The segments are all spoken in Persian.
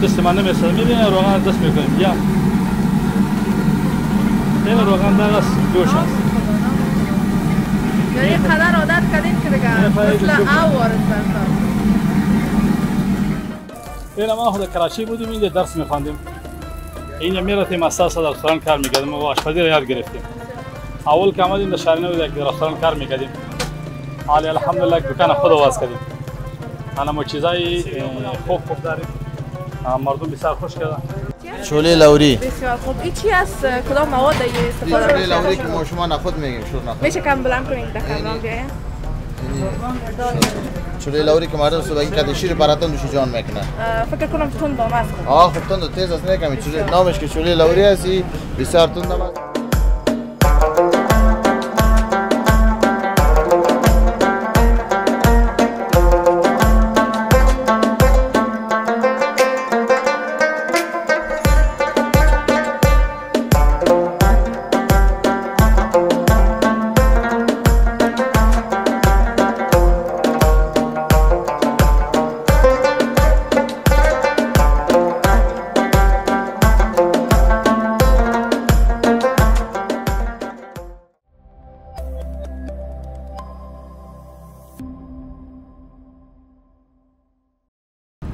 دست من نمیسته میبینه روغن دست میکنیم یا این روغن در است جوش است یعنی قدر عادت کردین که دیگه مثل آوارد برسان این ما خود کراچی بودیم اینجا درس میخواندیم اینجا میرفتیم اساسا در رستوران کار میکردیم و آشپزی را یاد گرفتیم اول که آمدیم در شهر نو در رستوران کار میکردیم حالا الحمدلله دکان خود آواز کردیم حالا ما چیزای خوب داریم مردم بسیار خوش کردن شوله لوری بسیار خوب این چی است کدام مواد استفاده شوله لوری که ما شما نخود میگیم شور نخود میشه کم بلند کنیم در کامران بیایم شوله لوری که مردم صبح این کده شیر براتون دوشی جان میکنه فکر کنم تند دام است خب تند تیز است نه کمی نامش که شوله لوری هستی بسیار تند است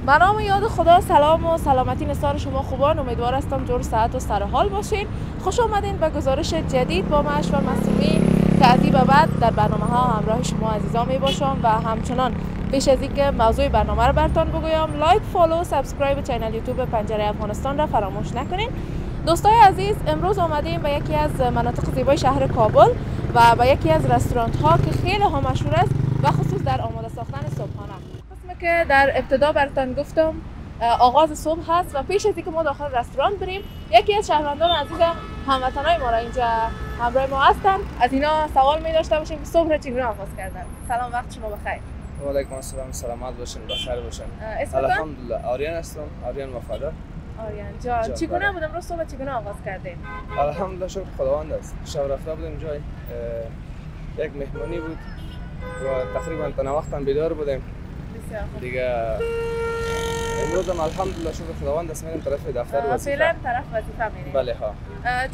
به نام یاد خدا سلام و سلامتی نثار شما خوبان امیدوار هستم جور صحت و سرحال باشین خوش آمدین به گزارش جدید با من اشور معصومی که از این به بعد در برنامه ها همراه شما عزیزان می باشم و همچنان پیش از اینکه موضوع برنامه رو براتون بگویم لایک فالو سابسکرایب کانال یوتیوب پنجره افغانستان را فراموش نکنین دوستای عزیز امروز آمدیم به یکی از مناطق زیبای شهر کابل و به یکی از رستوران ها که خیلی ها مشهور است و خصوص در آماده ساختن صبحانه که در ابتدا براتون گفتم آغاز صبح هست و پیش از اینکه ما داخل رستوران بریم یکی از شهروندان عزیز هموطنای ما را اینجا همراه ما هستن از اینا سوال می داشته باشیم که صبح را چگونه آغاز کردن سلام وقت شما بخیر و علیکم السلام سلامت باشین بخیر باشین اسمتون الحمدلله آریان هستم آریان وفادار آریان جان چگونه بود امروز صبح چگونه آغاز کردین الحمدلله شکر خداوند است شب رفته بودیم جای یک مهمانی بود و تقریبا تا وقتا بیدار بودیم دیگه امروز هم الحمدلله شکر خداوند است میریم طرف دفتر وظیفه فعلا طرف وظیفه میریم بله ها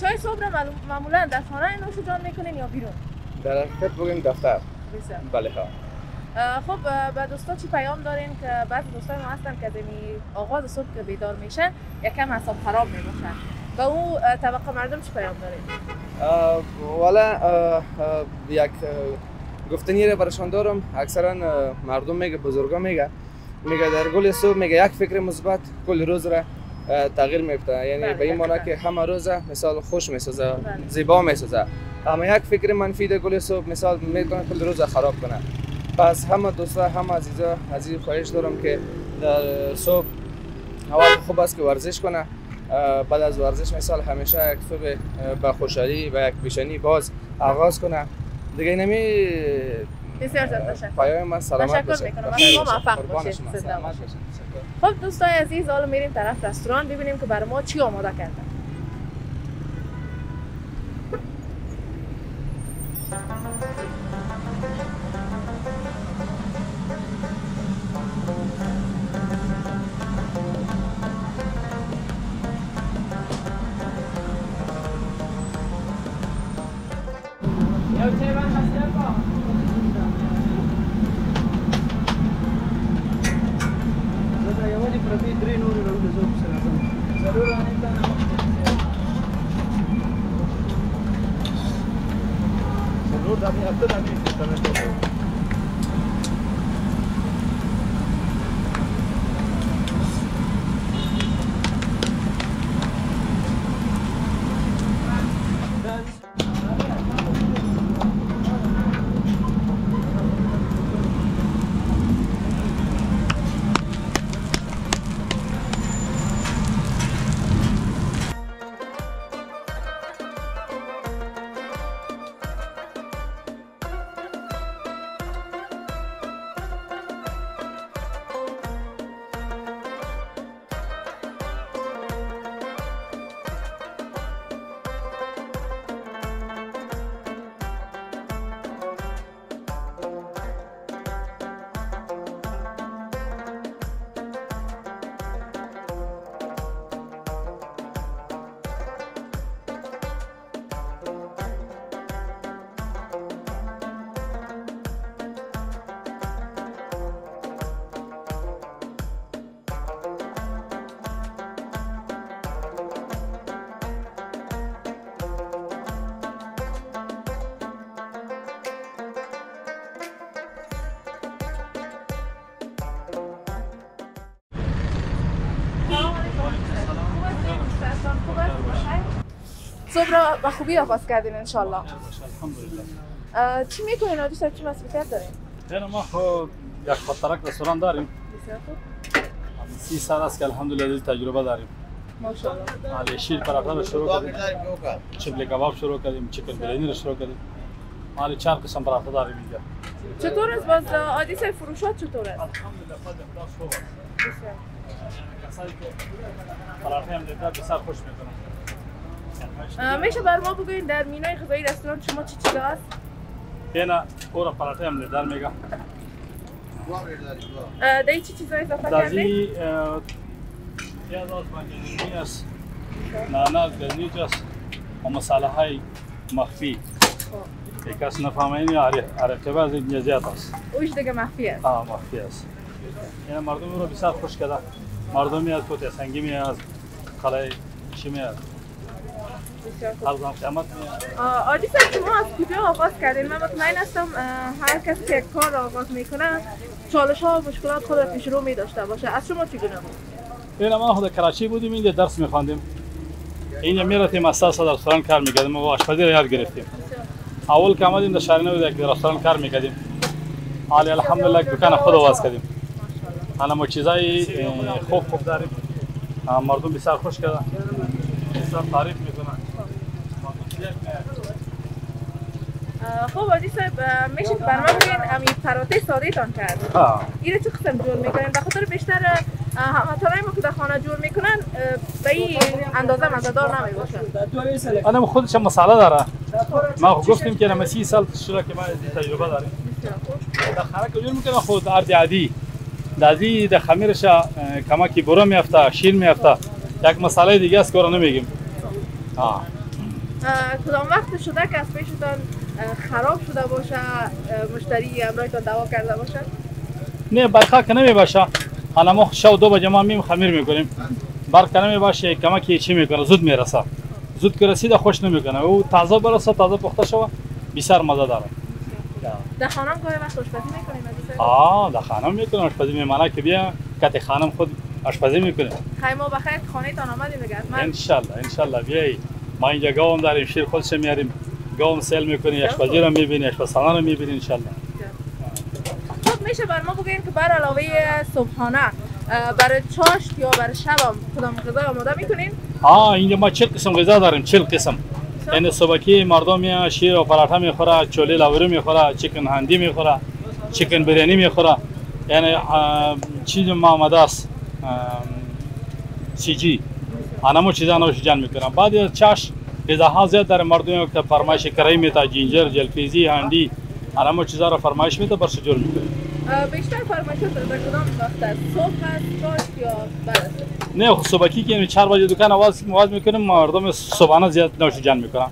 چای صبح را معمولا در خانه نوش جان میکنین یا بیرون در حقیقت بگیم دفتر بسیار بله ها خب به دوستا چی پیام دارین که بعضی دوستای ما هستن که از آغاز صبح که بیدار میشن یکم اعصاب خراب میباشن و او طبقه مردم چی پیام دارین والا یک گفتنی را برشان دارم اکثرا مردم میگه بزرگا میگه در گل صبح میگه یک فکر مثبت کل روز را تغییر میفته یعنی به این معنی که همه روز مثال خوش میسازه زیبا میسازه اما یک فکر منفی در گل صبح مثال میتونه کل روز خراب کنه پس همه دوستا همه عزیزا از این خواهش دارم که در صبح اول خوب است که ورزش کنه بعد از ورزش مثال همیشه یک صبح با خوشحالی و یک پیشانی باز آغاز کنه دیگه اینمی بسیار زیاد تشکر پایان من سلامت باشه تشکر میکنم شما موفق باشید خب دوستای عزیز حالا میریم طرف رستوران ببینیم که برای ما چی آماده کردن صبح را به خوبی آغاز کردین انشالله. الحمدلله. چی میکنین حاجی صاحب؟ چی مسئولیت دارین؟ یعنی ما خود یک خودترک رستوران داریم. بسیار خوب. 30 سال است که الحمدلله تجربه داریم. ماشاءالله. حالی شیر پراٹھا رو شروع کردیم. چبلی کباب شروع کردیم، چکن بریانی رو شروع کردیم. حالی 4 قسم پراٹھا داریم اینجا. چطور است باز عادی صاحب فروشات چطور است؟ الحمدلله خود اخلاص خوب است. بسیار. کسایی که پراٹھا هم دیدن بسیار خوش میکنن. میشه بر ما بگوین در مینوی غذایی رستوران شما چی چیزا است؟ اینا پورا پراٹھا هم دیدن میگم. دایی چی چیزا اضافه کردین؟ دازی پیاز است، بانجانی است، نعناع، گزنیج است و مساله های مخفی. یک کس نفهمه اینی عرقه از این زیاد است. اوش دیگه مخفی است. مخفی است. این مردم رو بسیار خوش کرده. مردمی از کوته سنگی می از خلای چی می از. بسیار خوب. ارزان قیمت می از. عادی صاحب شما از کجا آغاز کردین؟ من مطمئن هستم هر کسی که کار آغاز میکنه چالش ها و مشکلات خود را پیش رو می داشته باشه. از شما چگونه بود؟ این ما خود کراچی بودیم، اینجا درس می‌خواندیم. اینجا میرفتیم اساس در رستوران کار می‌کردیم و آشپزی را یاد گرفتیم. اول که آمدیم در شهر نو در رستوران کار می‌کردیم. حالی الحمدلله دکان خود آواز کردیم. حالا ما چیزای خوب داریم. مردم بسیار خوش کردن. بسیار تعریف می‌کنن. خب عادی صاحب میشه که برام بگین امی پراته ساده تان کرد. اینو چه قسم جور میکنین؟ به خاطر بیشتر هموطنای ما که در خانه جور میکنن به این اندازه مزه‌دار نمیباشن. آدم خودش هم مسئله داره. ما گفتیم که ما 30 سال شده که ما تجربه داریم. در خانه که جور میکنن خود عادی. دازی در خمیرش کمکی برو میافته، شیر میافته. یک مسئله دیگه است که رو نمیگیم. کدام وقت شده که از پیشتان خراب شده باشه، مشتری امرایتان دعوا کرده باشه؟ نه برخا که نمی باشه. حالا ما شب 2 بجه ما میم خمیر میکنیم. برق که نمی باشه کمکی چی میکنه زود میرسه. زود که رسیده خوش نمیکنه. او تازه برسه، تازه پخته شوه بسیار مزه داره. در خانم گاهی وقت آشپزی میکنین؟ در خانم میکنم آشپزی میمانه که بیا کت خانم خود آشپزی میکنه. خیر ما بخیر خانه تان آمدیم دیگه حتما. انشالله بیایی. ما اینجا گاوم داریم، شیر خودش میاریم. گاوم سیل میکنی، آشپزی رو میبینی، آشپزخانه رو میبینی انشالله. خب میشه بر ما بگین که بر علاوه صبحانه برای چاشت یا برای شب هم کدام غذا آماده میکنین؟ اینجا ما 40 قسم غذا داریم، 40 قسم. یعنی صبحکی مردم میاد شیر و پراٹھا میخوره، چوله لاوری میخوره، چیکن هندی میخوره، چیکن بریانی میخوره. یعنی چیز ما آماده است. سیجی. آنامو چیزا نوش جان میکنم. بعد چاش غذاها زیاد در مردم که فرمایش کرائی میتا، جینجر، جلفیزی، هندی. آنامو چیزا را فرمایش میتا برش جور میکنه. بیشتر فرمایشات در کدام وقت است؟ صبح است، چاشت یا بعد؟ نه صبحکی که 4 بجه دکان آواز میکنیم مردم صبحانه زیاد نوش جان میکنن.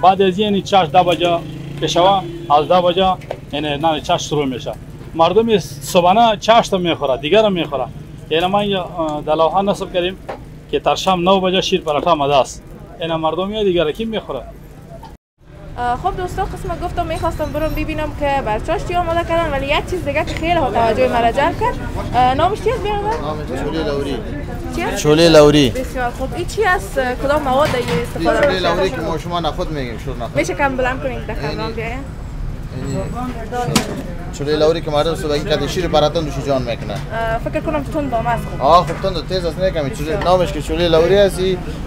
بعد از این چاش 10 بجه کشوا از 10 بجه یعنی نه چاش شروع میشه. مردم صبحانه چاش تا میخوره، دیگر هم میخوره. یعنی ما در لوحه نصب کردیم که تا شام 9 بجه شیر پراٹھا آماده است. اینا مردم یا دیگر کی میخوره. خب دوستا قسم گفتم میخواستم برم ببینم که بر چاشتی آماده کردن، ولی یک چیز دیگه که خیلی توجه مرا جلب کرد. نامش چی است برادر؟ نامش چوله لوری. چی است؟ چوله لوری. بسیار خوب. این چی است؟ کدام مواد استفاده چوله لوری که ما شما نخود میگیم شور نخود. میشه کم بلند کنید در کامران بیاین؟ چوله لوری که مردم صبحی کده شیر پراٹھا نوش جان میکنه. فکر کنم تند دام است. خب تند تیز است نه کمی. چوله نامش که چوله لوری است،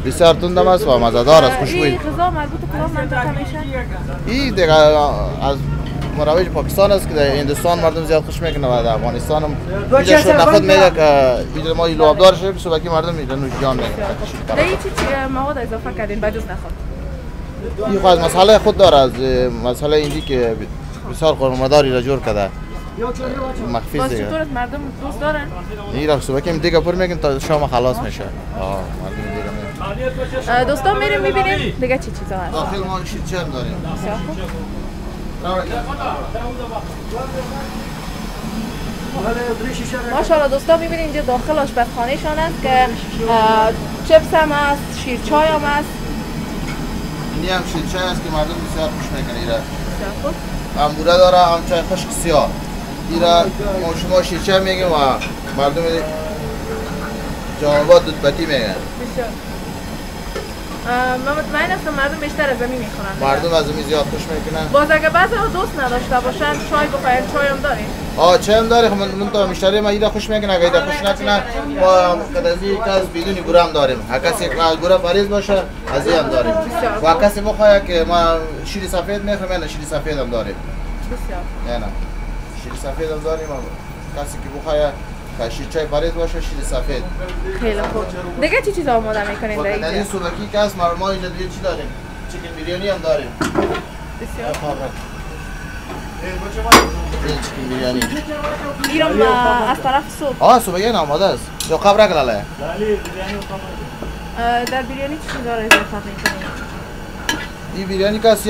بسیار تند است و مزه‌دار است، خوشبوی. این غذا مربوط به کدام منطقه میشه؟ این دیگه از مروج پاکستان است که در هندوستان مردم زیاد خوش میکنه و در افغانستان هم اینجا شور نخود میگه که اینجا ما لوابدار شده صبحی مردم اینجا نوش جان میکنه. این چی مواد اضافه کردین بجز نخود؟ این خود مسئله خود داره از مسئله اینجی که بسیار قرمداری را جور کرده. مخفی باز دیگه. چطور مردم دوست دارن؟ این را صبح که دیگه پر میگن تا شام خلاص میشه. مردم دیگه. دوستان میریم میبینیم دیگه چی چیزا هست. داخل ما شیرچه داریم. بسیار خوب. ماشاءالله دوستان میبینید اینجا داخل آشپزخانه شان است که چپس هم هست، شیرچای هم هست. اینی هم شیرچای است که مردم بسیار خوش میکنه ایره. بسیار خوب. هم بوره داره هم چای خشک سیاه. ایره ما شما شیرچای میگیم و مردم جوابات دودبتی میگن. بسیار. من مطمئن هستم مردم بیشتر از زمین میخورن. مردم از زمین زیاد خوش میکنن. باز اگه بعضی دوست نداشته باشن چای بخورن، چای هم داریم. چای هم داره. من تا مشتری ما ایده خوش میکنه، اگه ایده خوش نکنه ما کدازی کاس بدون گوره هم داریم. هر کسی که گوره مریض باشه از این هم داریم. و کسی بخواد که ما شیر سفید میخوریم، نه شیر سفید هم داریم. بسیار. نه شیر سفید هم داریم. کسی که بخواد شیر چای مریض باشه شیر سفید. خیلی خوب. دیگه چی چیزا آماده میکنین در اینجا؟ این سوبکی که هست ما اینجا دیگه چی داریم؟ چیکن بریانی هم داریم. بسیار. این چیکن بریانی. ایران از طرف صبح. سوبکی آماده است. جو خبر کلاله. در بریانی چی چیزا را اضافه میکنین؟ این بریانی که هست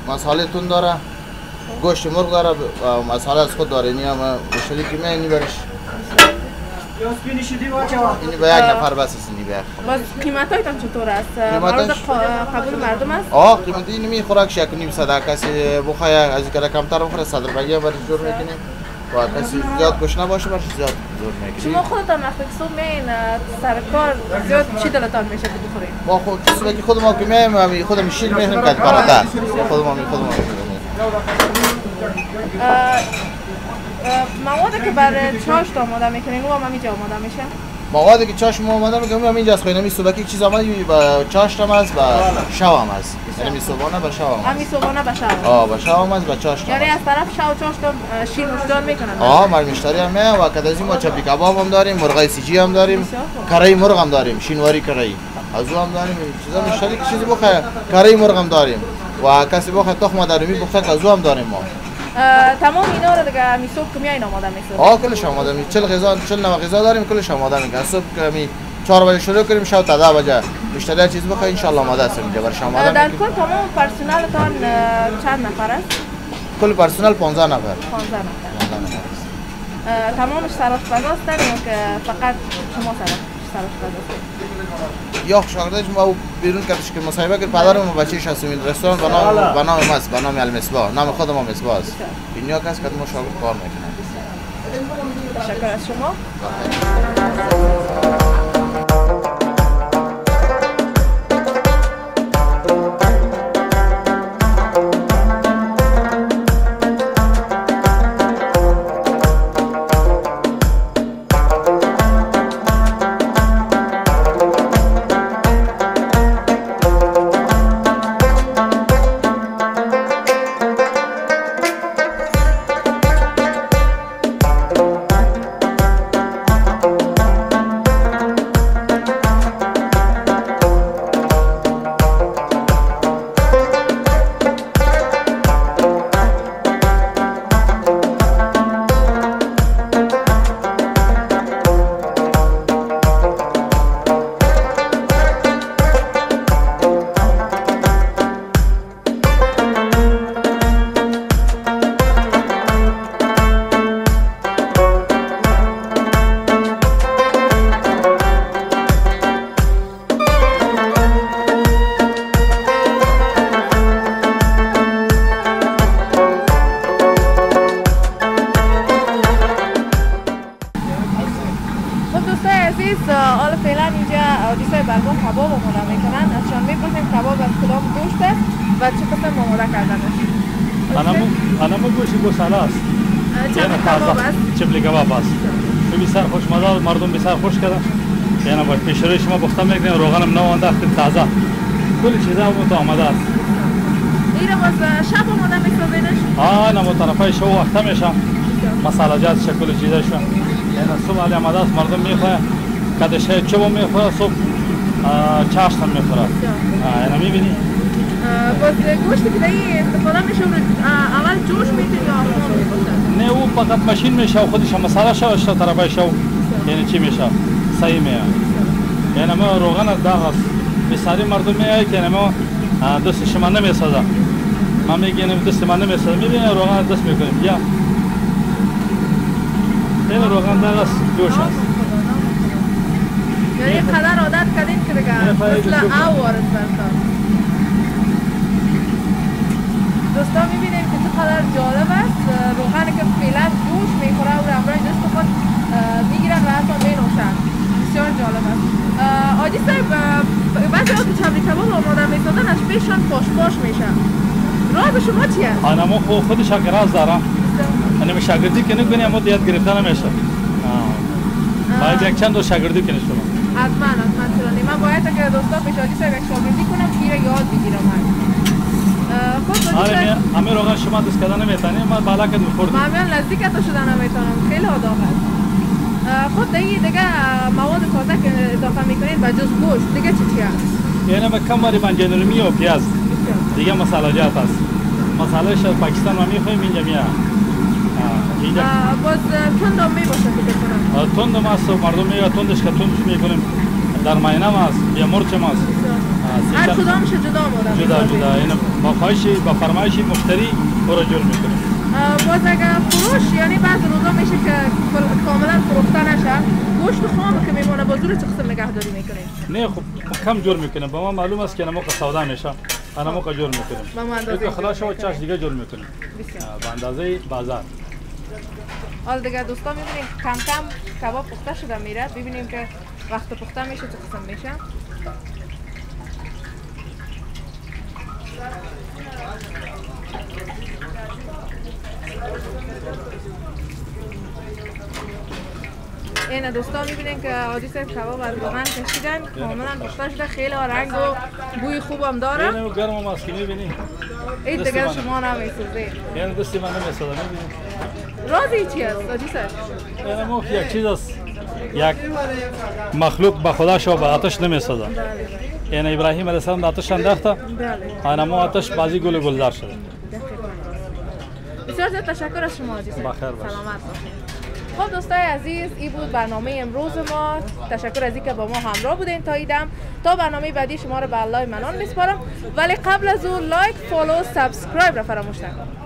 مساله تون داره. گوشت مرغ داره و مساله از خود داره. این هم مشتری که میانی برش. اینی به یک نفر بس است اینی به. باز قیمتایتان چطور است؟ مورد قبول مردم است؟ قیمتی اینی خوراک شکل نیم صد کسی بخواد از اینکه کمتر بخوره صدر بگیه برش جور میکنیم و کسی زیاد گوش نباشه برش زیاد جور میکنیم. شما خودتان وقتی که صبح میین سر کار زیاد چی دلتان میشه که بخورین؟ ما خود ما که میایم خودم شیر میخوریم که پرنده خودم موادی که برای چاشت آماده میکنین او هم اینجا آماده میشه؟ موادی که چاشت ما آماده میکنیم هم اینجا است. خیلی صبحی چیز آماده با چاشت هم است و شو هم است. یعنی صبحانه با شو هم است. صبحانه با شو. با شو هم است و چاشت. یعنی از طرف شو و چاشت هم شیر نوشیدن میکنن. ما مشتری هم میاد و کدازی ما چپی کباب هم داریم، مرغای سیجی هم داریم، کره مرغ هم داریم، شینواری کره. از او هم داریم. چیزا مشتری که چیزی بخواد کره مرغ هم داریم و کسی بخواد تخم دارومی بخواد از او هم داریم ما. تمام اینا رو دیگه می صبح که میاین آماده میسازین؟ کلش آماده می 40 نوع غذا داریم کلش آماده میکنیم. صبح که می 4 بجه شروع کنیم شب تا 10 بجه مشتری چیز بخواد ان شاء الله آماده است اینجا برش آماده در کل تمام پرسنلتان چند نفر است؟ کل پرسنل 15 نفر. 15 نفر. تمامش سرآشپز هستن یا که فقط شما سرآشپز هستید؟ یا شاگردش ما بیرون کردش که مصاحبه کرد پدرم و بچه‌ش هستیم رستوران به نام ماست به نام المصباح نام خود ما مصباح است. اینجا کس که ما شاگرد کار میکنه. تشکر از شما. حالا فعلا اینجا دوستای برگام کباب آماده میکنن. ازشان میپرسیم کباب از کدام گوشت است و چه قسم آماده کردنش. انما گوشت گوساله است. چه کباب است؟ چپلی کباب است. بسیار خوشمزه مردم بسیار خوش کردن. یعنی با پیشروی شما گفتم میکنیم روغنم نو انداختیم تازه. کل چیزا تو آماده است. اینا باز شب آماده میکنینش؟ نمو طرفای شو وقت میشه. مسالجات شکل چیزاشون. یعنی صبح علی آماده است مردم میخواه. کدشه چوب میخوره صبح چاشت هم میخوره. یعنی میبینی؟ باز گوشتی که دیگه استفاده میشه اول جوش میتونی یا آمون میشه؟ نه او فقط ماشین میشه و خودش مساله شو طرفای شو. یعنی چی میشه؟ صحیح میشه. یعنی ما روغن داغ است. بسیاری مردم میگه که ما دست شما نمیسازه. ما میگیم دست ما نمیسازه. میبینی روغن دست میکنیم. یا این روغن داغ است جوش است. یعنی قدر عادت کردین که دیگه مثل آب وارد برکن. دوستان میبینیم که چقدر جالب است. روغنی که فعلا جوش میخوره و همراه دست خود میگیرن و حتی مینوشن. بسیار جالب است. آجی صاحب بعضی که چبری کباب آماده میسازن از پیششان پاش میشه. راز شما چیه؟ آنما خودش راز دارم. یعنی شاگردی که نکنی اما یاد گرفتن نمیشه. باید یک چند دو شاگردی کنی شما. حتما چرا نه. من باید که دوستا پیشاگی سر یک شاگردی کنم که یاد بگیرم. خب آره امیر آقا شما دست کردن نمیتونی من بالا که میخوردم. من نزدیک تو شدن نمیتونم خیلی آداب هست. خب دیگه مواد تازه که اضافه میکنید به جز گوشت دیگه چیه؟ یعنی من کم باری بنجانرمی و پیاز دیگه مساله جات است. مساله شد پاکستان ما میخوایم اینجا میاد. باز تندم میباشه فکر کنم. تندم است و مردم میگه تندش که تندش میکنیم در ماینه است یا مرچ است. هر کدامش جدا مورد. جدا یعنی با خواهشی با فرمایشی مشتری او را جور میکنیم. باز اگر فروش یعنی بعض روزا میشه که کاملا فروخته نشه گوشت خام که میمونه با زور چه قسم نگهداری میکنیم؟ نه خب کم جور میکنیم با ما معلوم است که نمک سودا میشه نمک جور میکنیم با ما اندازه خلاص و چاش دیگه جور میکنیم با اندازه بازار. حالا دیگه دوستان میبینیم کم کم کباب پخته شده میره ببینیم که وقت پخته میشه چه قسم میشه. این دوستان میبینین که عادی صاحب کباب از روغن کشیدن کاملا پخته شده خیلی رنگ و بوی خوبم داره. اینو گرم هم است که میبینی این دیگه شما نمیسوزه یعنی دستی من نمیسوزه میبینی رازی چی است عادی صاحب؟ یعنی ما یک چیز است یک مخلوق به خدا شو به آتش نمیسوزه. یعنی ابراهیم علیه السلام آتش انداخته انا ما آتش بازی گلزار شده. بسیار زیاد تشکر از شما عادی صاحب. بخیر باش. سلامت باشید. خب دوستای عزیز این بود برنامه امروز ما. تشکر از اینکه با ما همراه بودین تا ایدم. تا برنامه بعدی شما رو به الله منان میسپارم ولی قبل از اون لایک فالو سابسکرایب را فراموش نکنید.